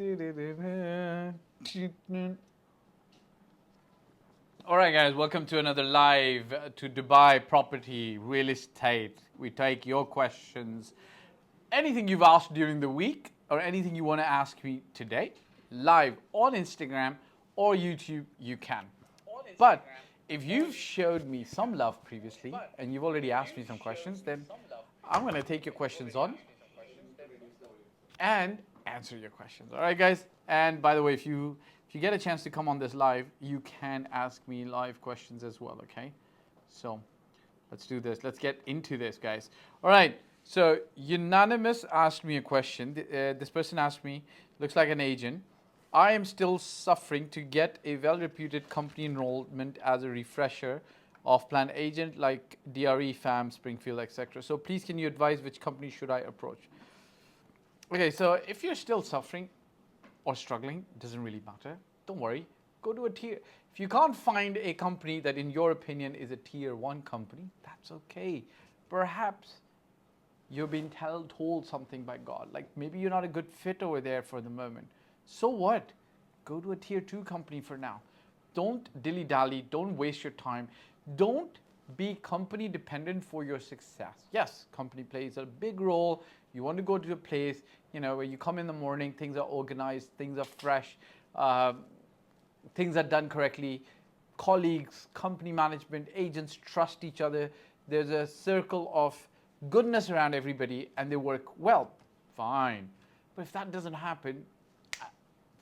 All right, guys, welcome to another live to Dubai property real estate. We take your questions, anything you've asked during the week, or anything you want to ask me today, live on Instagram or YouTube, you can. But if you've showed me some love previously and you've already asked me some questions, then I'm going to take your questions on and answer your questions. All right, guys. And by the way, if you get a chance to come on this live, you can ask me live questions as well. Okay, so let's do this. Let's get into this, guys. All right. So Unanimous asked me a question. This person asked me, looks like an agent. I am still suffering to get a well-reputed company enrollment as a refresher of plan agent like DRE, FAM, Springfield, etc. So please, can you advise which company should I approach? Okay, so if you're still suffering or struggling, it doesn't really matter. Don't worry. Go to a tier. If you can't find a company that, in your opinion, is a tier one company, that's okay. Perhaps you've been told something by God. Like maybe you're not a good fit over there for the moment. So what? Go to a tier two company for now. Don't dilly dally. Don't waste your time. Don't be company dependent for your success. Yes, company plays a big role. You want to go to a place, where you come in the morning, things are organized, things are fresh, things are done correctly. Colleagues, company management, agents trust each other. There's a circle of goodness around everybody and they work well. Fine. But if that doesn't happen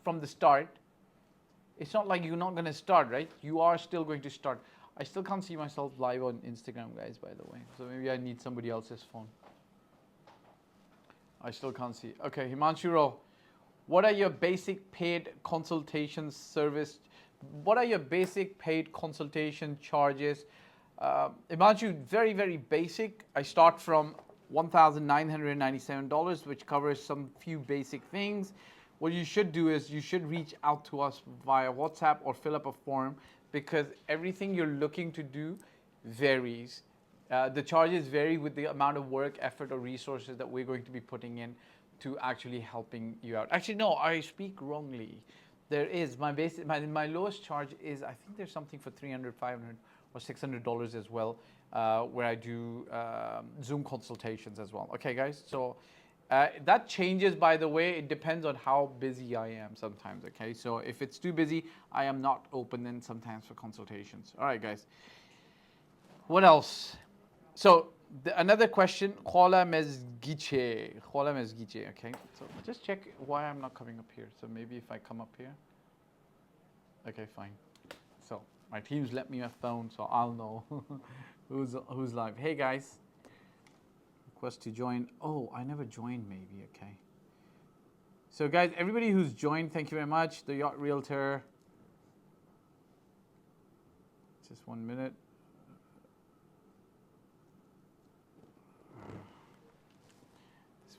from the start, it's not like you're not going to start, right? You are still going to start. I still can't see myself live on Instagram, guys, by the way. So maybe I need somebody else's phone. I still can't see. Okay, Himanshu Rao, what are your basic paid consultation service? What are your basic paid consultation charges? Himanshu, very, very basic. I start from $1,997, which covers some few basic things. What you should do is you should reach out to us via WhatsApp or fill up a form, because everything you're looking to do varies. The charges vary with the amount of work, effort, or resources that we're going to be putting in to actually helping you out. Actually, no, I speak wrongly. There is my lowest charge is, I think there's something for 300, 500, or $600 as well, where I do Zoom consultations as well. Okay, guys. So that changes, by the way. It depends on how busy I am sometimes. Okay, so if it's too busy, I am not open then sometimes for consultations. All right, guys. What else? So another question, Kuala Mezgiche. Okay. So just check why I'm not coming up here. So maybe if I come up here. Okay, fine. So my team's let me a phone, so I'll know who's live. Hey guys. Request to join. Oh, I never joined maybe. Okay. So guys, everybody who's joined, thank you very much. The Yacht Realtor. Just 1 minute.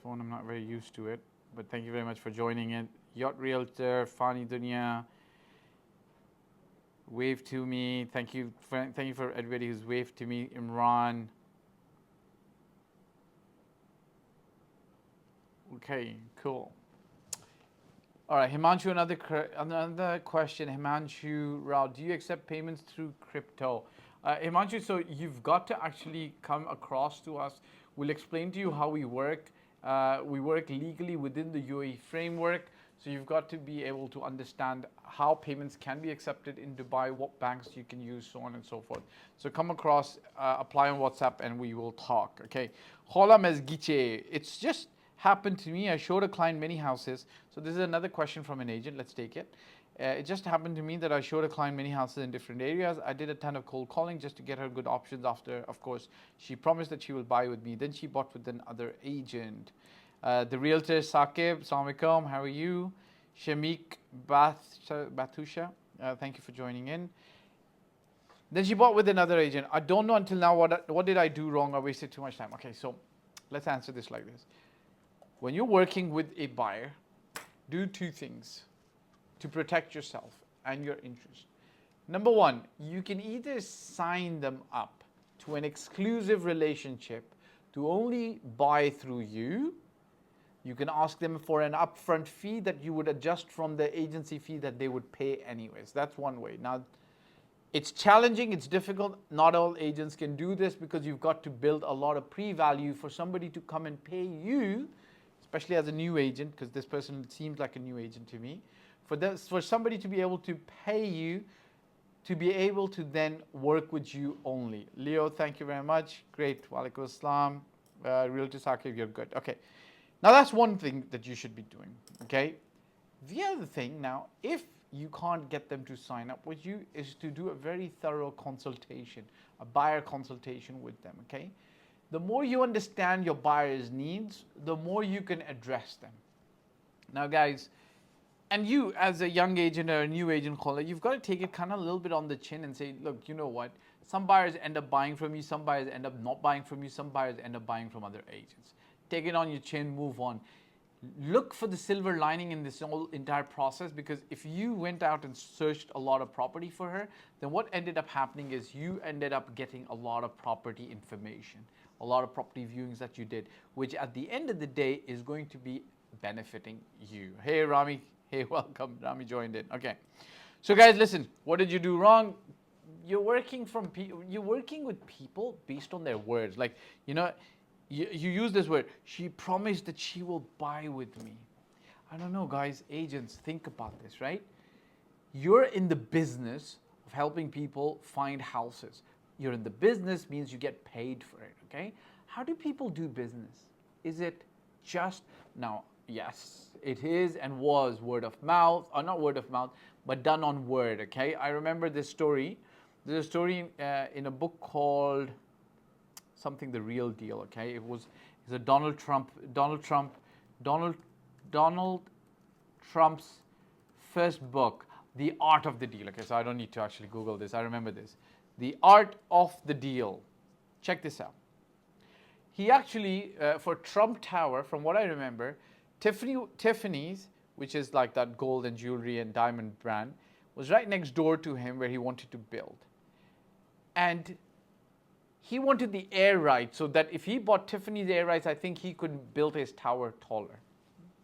Phone, I'm not very used to it, but thank you very much for joining it. Yacht Realtor, Fani Dunya, wave to me. Thank you for everybody who's waved to me. Imran. Okay, cool. All right, Himanshu, another question. Himanshu Rao, do you accept payments through crypto? Himanshu, so you've got to actually come across to us. We'll explain to you how we work. We work legally within the UAE framework, so you've got to be able to understand how payments can be accepted in Dubai, what banks you can use, so on and so forth. So come across, apply on WhatsApp, and we will talk. Okay. Hola Mezgiche. It's just happened to me. I showed a client many houses. So this is another question from an agent. Let's take it. It just happened to me that I showed a client many houses in different areas. I did a ton of cold calling just to get her good options. After, of course, she promised that she will buy with me. Then she bought with another agent. The realtor Saqib, Assalamu alaikum, how are you? Shamik Batusha, thank you for joining in. Then she bought with another agent. I don't know until now what did I do wrong. I wasted too much time. Okay, so let's answer this like this. When you're working with a buyer, do two things to protect yourself and your interest. Number one, you can either sign them up to an exclusive relationship to only buy through you, You can ask them for an upfront fee that you would adjust from the agency fee that they would pay anyways. That's one way. Now, it's challenging, it's difficult. Not all agents can do this because you've got to build a lot of pre-value for somebody to come and pay you, especially as a new agent, because this person seems like a new agent to me. For somebody to be able to pay you, to be able to then work with you only. Leo, thank you very much. Great. Walaikum assalam. Realtor Saqib, you're good. Okay. Now that's one thing that you should be doing. Okay. The other thing now, if you can't get them to sign up with you, is to do a very thorough consultation, a buyer consultation with them. Okay. The more you understand your buyer's needs, the more you can address them. Now, guys, and you as a young agent or a new agent caller, you've got to take it kind of a little bit on the chin and say, look, you know what? Some buyers end up buying from you, some buyers end up not buying from you, some buyers end up buying from other agents. Take it on your chin, move on. Look for the silver lining in this whole entire process, because if you went out and searched a lot of property for her, then what ended up happening is you ended up getting a lot of property information, a lot of property viewings that you did, which at the end of the day is going to be benefiting you. Hey, Rami. Hey, welcome. Rami joined in. Okay. So guys, listen, what did you do wrong? You're working with people based on their words. Like, you know, you use this word, she promised that she will buy with me. I don't know, guys, agents, think about this, right? You're in the business of helping people find houses. You're in the business means you get paid for it, okay? How do people do business? Is it just, now, yes, it is and was word of mouth, or not word of mouth, but done on word, okay? I remember this story. There's a story in a book called something, The Real Deal, okay? It's a Donald Trump's first book, The Art of the Deal, okay? So I don't need to actually Google this, I remember this. The Art of the Deal. Check this out. He actually, for Trump Tower, from what I remember, Tiffany's, which is like that gold and jewelry and diamond brand, was right next door to him where he wanted to build. And he wanted the air rights so that if he bought Tiffany's air rights, I think he could build his tower taller.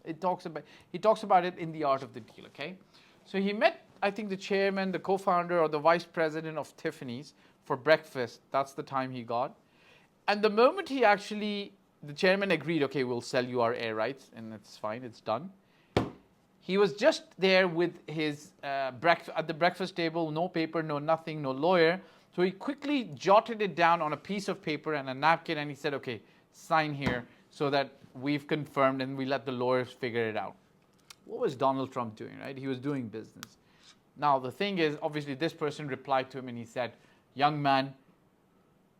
He talks about it in The Art of the Deal, okay? So he met, I think, the chairman, the co-founder, or the vice president of Tiffany's for breakfast. That's the time he got. And the moment the chairman agreed, okay, we'll sell you our air rights, and it's fine, it's done. He was just there with his at the breakfast table, no paper, no nothing, no lawyer. So he quickly jotted it down on a piece of paper and a napkin, and he said, okay, sign here so that we've confirmed and we let the lawyers figure it out. What was Donald Trump doing, right? He was doing business. Now, the thing is, obviously, this person replied to him and he said, young man,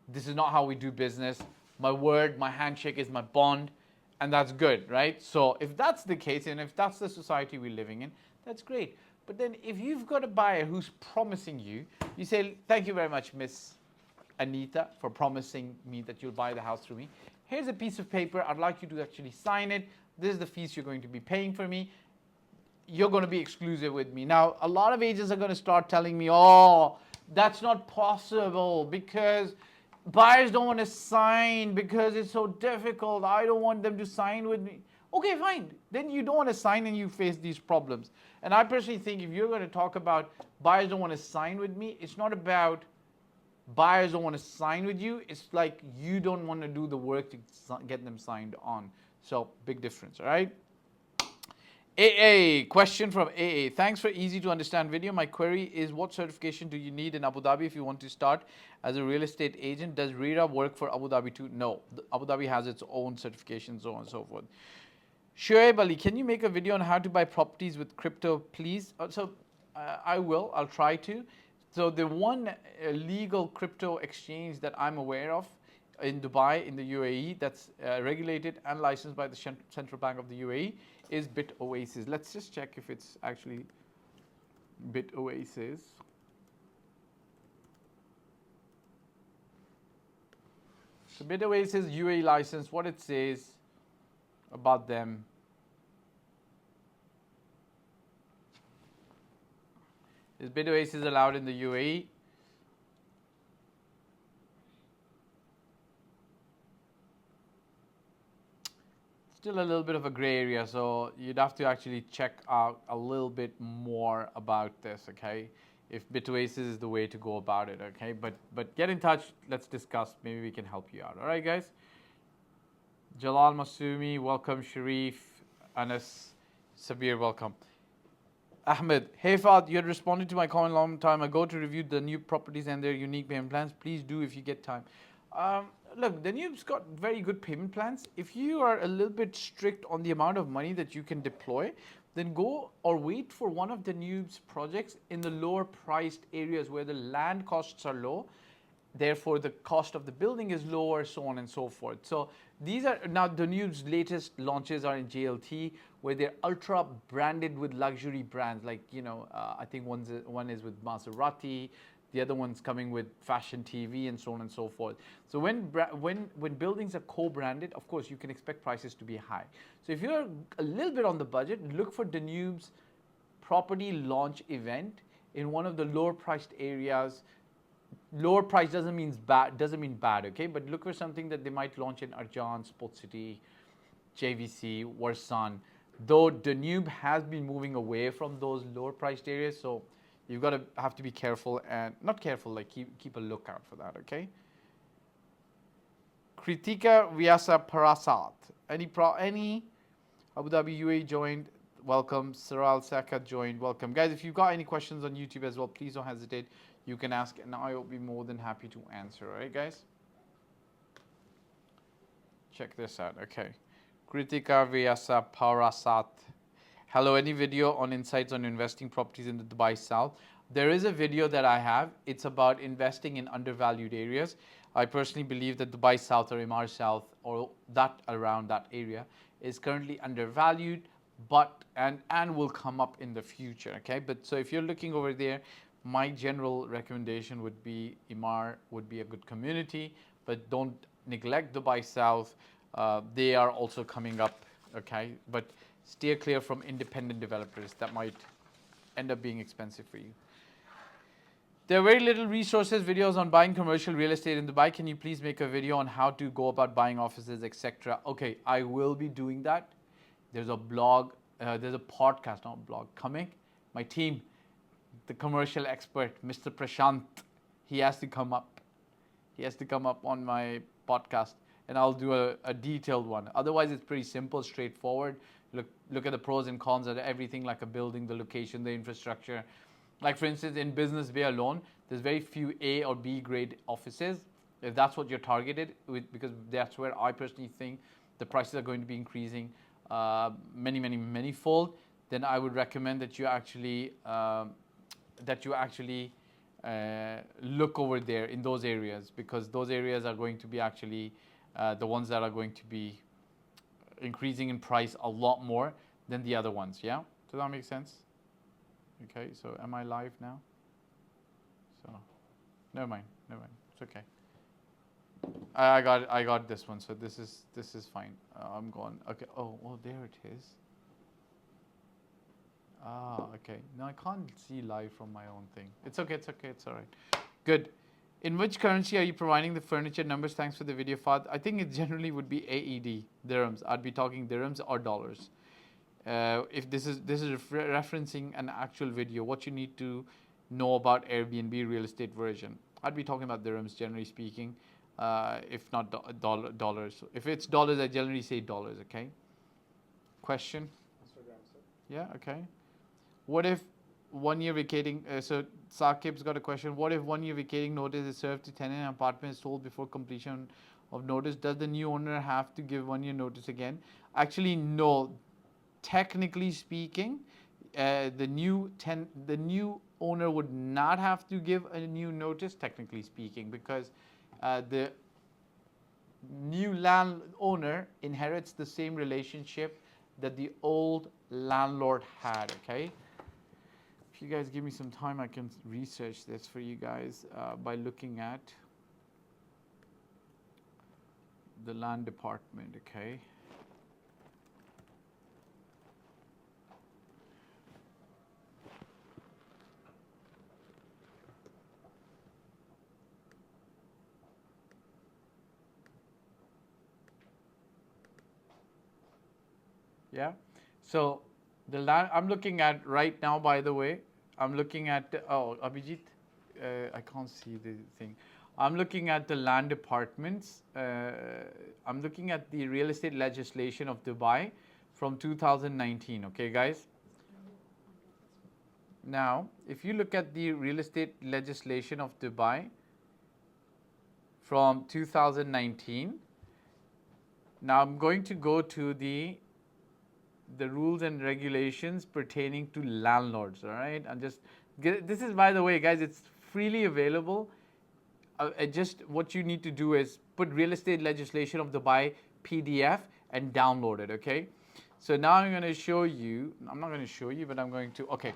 this is not how we do business. My word, my handshake is my bond, and that's good, right? So if that's the case, and if that's the society we're living in, that's great. But then if you've got a buyer who's promising you, you say, thank you very much, Miss Anita, for promising me that you'll buy the house through me. Here's a piece of paper. I'd like you to actually sign it. This is the fees you're going to be paying for me. You're going to be exclusive with me. Now, a lot of agents are going to start telling me, oh, that's not possible because buyers don't want to sign because it's so difficult. I don't want them to sign with me. Okay, fine. Then you don't want to sign and you face these problems. And I personally think if you're going to talk about buyers don't want to sign with me, it's not about buyers don't want to sign with you. It's like you don't want to do the work to get them signed on. So big difference, all right? AA, question from AA. Thanks for easy to understand video. My query is, what certification do you need in Abu Dhabi if you want to start as a real estate agent? Does RERA work for Abu Dhabi too? No. Abu Dhabi has its own certifications, so on and so forth. Shoaib Ali, can you make a video on how to buy properties with crypto, please? I will. I'll try to. So the one legal crypto exchange that I'm aware of in Dubai, in the UAE, that's regulated and licensed by the Central Bank of the UAE is BitOasis. Let's just check if it's actually BitOasis. So BitOasis UAE license, what it says about them. Is BitOasis allowed in the UAE? still a little bit of a gray area, so you'd have to actually check out a little bit more about this, okay? If Bitoasis is the way to go about it, okay? But get in touch, let's discuss. Maybe we can help you out. All right, guys? Jalal Masumi, welcome. Sharif, Anas, Sabir, welcome. Ahmed, hey Fahd, you had responded to my comment a long time ago to review the new properties and their unique payment plans. Please do if you get time. Look, the Noob's got very good payment plans. If you are a little bit strict on the amount of money that you can deploy, then go or wait for one of the Noob's projects in the lower priced areas where the land costs are low. Therefore, the cost of the building is lower, so on and so forth. So these are now the Noob's latest launches are in JLT, where they're ultra branded with luxury brands. Like I think one is with Maserati. The other one's coming with Fashion TV and so on and so forth. So when buildings are co-branded, of course, you can expect prices to be high. So if you're a little bit on the budget, look for Danube's property launch event in one of the lower priced areas. Lower price doesn't mean bad, okay? But look for something that they might launch in Arjan, Sports City, JVC, Warsan. Though Danube has been moving away from those lower priced areas, so you've got to have to be careful and not careful, like keep a lookout for that, okay? Kritika Vyasa Parasat. Any Abu Dhabi UAE joined, welcome. Saral Saka joined, welcome. Guys, if you've got any questions on YouTube as well, please don't hesitate. You can ask and I will be more than happy to answer, all right, guys? Check this out, okay. Kritika Vyasa Parasat. Hello, any video on insights on investing properties in the Dubai South? There is a video that I have. It's about investing in undervalued areas. I personally believe that Dubai South or Emir South or that around that area is currently undervalued, but and will come up in the future, okay? But so if you're looking over there, my general recommendation would be Emir would be a good community, but don't neglect Dubai South. They are also coming up, okay? But steer clear from independent developers. That might end up being expensive for you. There are very little resources, videos on buying commercial real estate in Dubai. Can you please make a video on how to go about buying offices, etc.? Okay, I will be doing that. There's a blog, there's a podcast, not a blog, coming. My team, the commercial expert, Mr. Prashant, he has to come up. He has to come up on my podcast, and I'll do a detailed one. Otherwise, it's pretty simple, straightforward. Look at the pros and cons of everything, like a building, the location, the infrastructure. Like for instance, in Business Bay alone, there's very few A or B grade offices. If that's what you're targeted with, because that's where I personally think the prices are going to be increasing many fold, then I would recommend that you actually look over there in those areas, because those areas are going to be actually the ones that are going to be increasing in price a lot more than the other ones. Yeah, does that make sense? Okay, so am I live now? So never mind, it's okay. I got this one, so this is fine. I'm gone. Okay. Oh, there it is. Okay. No, I can't see live from my own thing. It's okay. It's all right. Good. In which currency are you providing the furniture numbers? Thanks for the video, Fahd. I think it generally would be AED, dirhams. I'd be talking dirhams or dollars. If this is referencing an actual video, what you need to know about Airbnb real estate version, I'd be talking about dirhams, generally speaking. If not dollars. If it's dollars, I generally say dollars, okay? Question? Instagram, sir. Yeah, okay. What if 1 year vacating, so Saqib's got a question. What if 1 year vacating notice is served to tenant and apartment is sold before completion of notice? Does the new owner have to give 1 year notice again? Actually, no. Technically speaking, the new owner would not have to give a new notice, technically speaking, because the new landowner inherits the same relationship that the old landlord had, okay? If you guys give me some time, I can research this for you guys by looking at the land department, okay? Yeah. So the land I'm looking at right now, by the way, I'm looking at, oh, Abhijit, I can't see the thing. I'm looking at the land departments. I'm looking at the real estate legislation of Dubai from 2019. Okay, guys. Now, if you look at the real estate legislation of Dubai from 2019, now I'm going to go to the rules and regulations pertaining to landlords. All right, I'm just this is, by the way, guys, it's freely available. Just what you need to do is put real estate legislation of Dubai PDF and download it. Okay, so now I'm going to show you. I'm not going to show you, but I'm going to. Okay,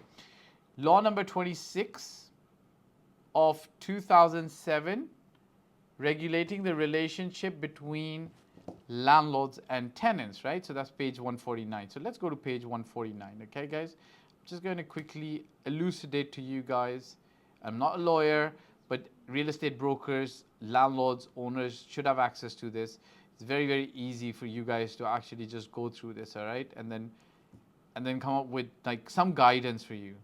law number 26 of 2007, regulating the relationship between landlords and tenants, right? So that's page 149. So let's go to page 149, okay, guys? I'm just going to quickly elucidate to you guys. I'm not a lawyer, but real estate brokers, landlords, owners should have access to this. It's very, very easy for you guys to actually just go through this, all right? And then come up with like some guidance for you.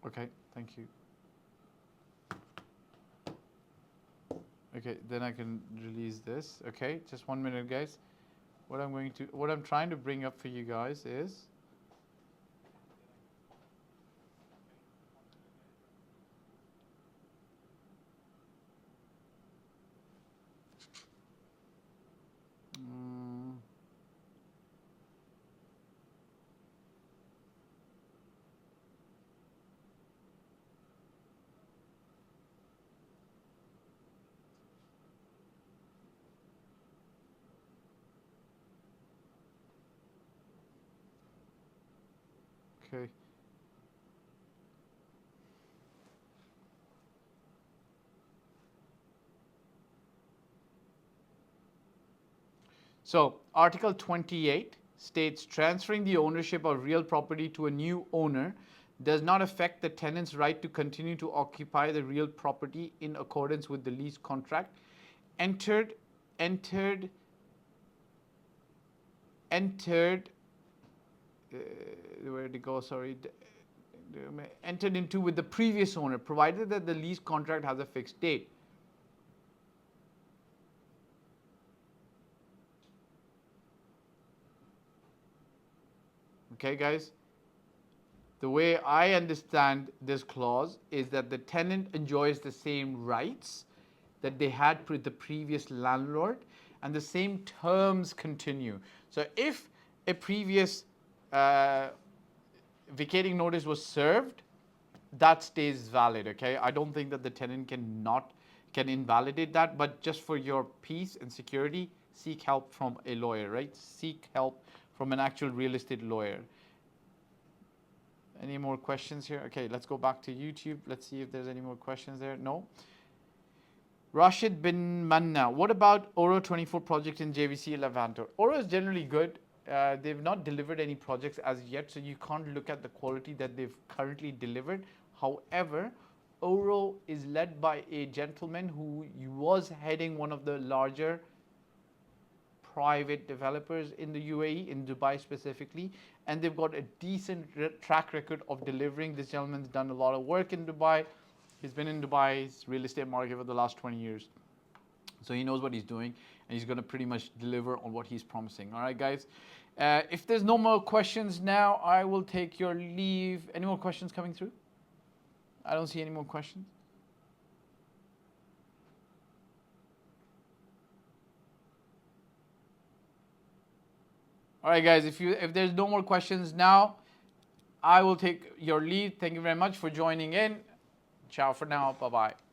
Okay, thank you. Okay, then I can release this. Okay, just 1 minute, guys. What I'm trying to bring up for you guys is, okay. So, Article 28 states transferring the ownership of real property to a new owner does not affect the tenant's right to continue to occupy the real property in accordance with the lease contract entered entered entered where did it go? Sorry. Entered into with the previous owner, provided that the lease contract has a fixed date. Okay, guys? The way I understand this clause is that the tenant enjoys the same rights that they had with the previous landlord, and the same terms continue. So if a previous vacating notice was served, that stays valid. Okay, I don't think that the tenant can invalidate that, but just for your peace and security, seek help from a lawyer, right? Seek help from an actual real estate lawyer. Any more questions here? Okay, let's go back to YouTube. Let's see if there's any more questions there. No. Rashid bin Manna, what about Oro 24 project in JVC Levanto? Oro is generally good. They've not delivered any projects as yet, so you can't look at the quality that they've currently delivered. However, Oro is led by a gentleman who was heading one of the larger private developers in the UAE, in Dubai specifically, and they've got a decent track record of delivering. This gentleman's done a lot of work in Dubai. He's been in Dubai's real estate market for the last 20 years. So he knows what he's doing, and he's going to pretty much deliver on what he's promising. All right, guys. If there's no more questions now, I will take your leave. Any more questions coming through? I don't see any more questions. All right, guys. If there's no more questions now, I will take your leave. Thank you very much for joining in. Ciao for now. Bye-bye.